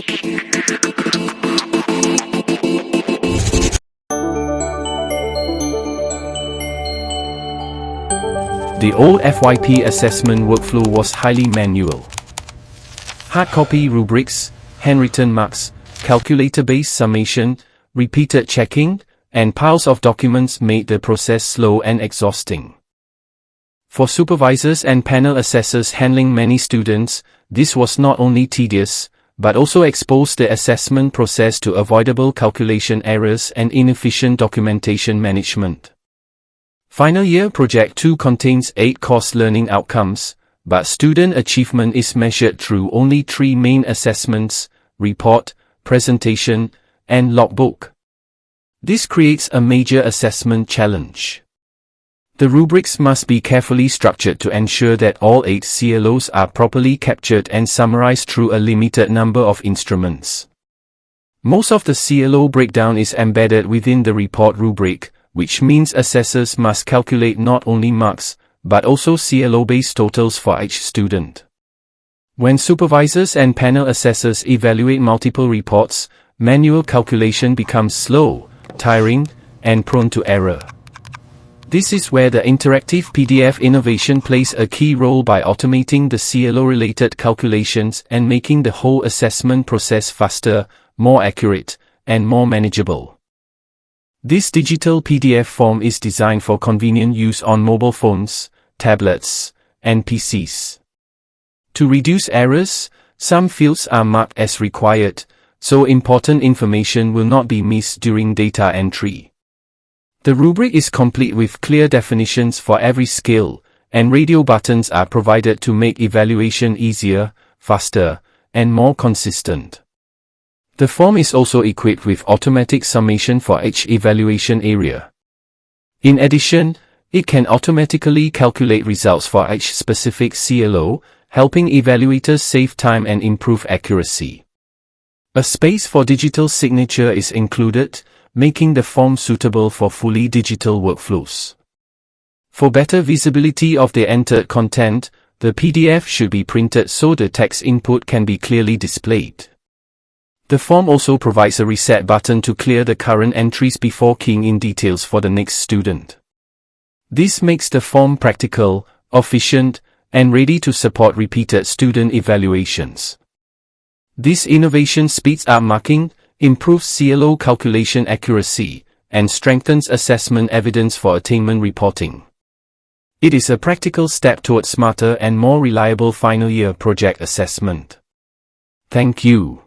The old FYP assessment workflow was highly manual. Hard copy rubrics, handwritten marks, calculator-based summation, repeated checking, and piles of documents made the process slow and exhausting. For supervisors and panel assessors handling many students, this was not only tedious, but also exposed the assessment process to avoidable calculation errors and inefficient documentation management. Final year Project 2 contains 8 course learning outcomes, but student achievement is measured through only 3 main assessments: report, presentation, and logbook. This creates a major assessment challenge. The rubrics must be carefully structured to ensure that all 8 CLOs are properly captured and summarized through a limited number of instruments. Most of the CLO breakdown is embedded within the report rubric, which means assessors must calculate not only marks, but also CLO-based totals for each student. When supervisors and panel assessors evaluate multiple reports, manual calculation becomes slow, tiring, and prone to error. This is where the interactive PDF innovation plays a key role by automating the CLO-related calculations and making the whole assessment process faster, more accurate, and more manageable. This digital PDF form is designed for convenient use on mobile phones, tablets, and PCs. To reduce errors, some fields are marked as required, so important information will not be missed during data entry. The rubric is complete with clear definitions for every skill, and radio buttons are provided to make evaluation easier, faster, and more consistent. The form is also equipped with automatic summation for each evaluation area. In addition, it can automatically calculate results for each specific CLO, helping evaluators save time and improve accuracy. A space for digital signature is included, making the form suitable for fully digital workflows. For better visibility of the entered content, the PDF should be printed so the text input can be clearly displayed. The form also provides a reset button to clear the current entries before keying in details for the next student. This makes the form practical, efficient, and ready to support repeated student evaluations. This innovation speeds up marking, improves CLO calculation accuracy, and strengthens assessment evidence for attainment reporting. It is a practical step towards smarter and more reliable final year project assessment. Thank you.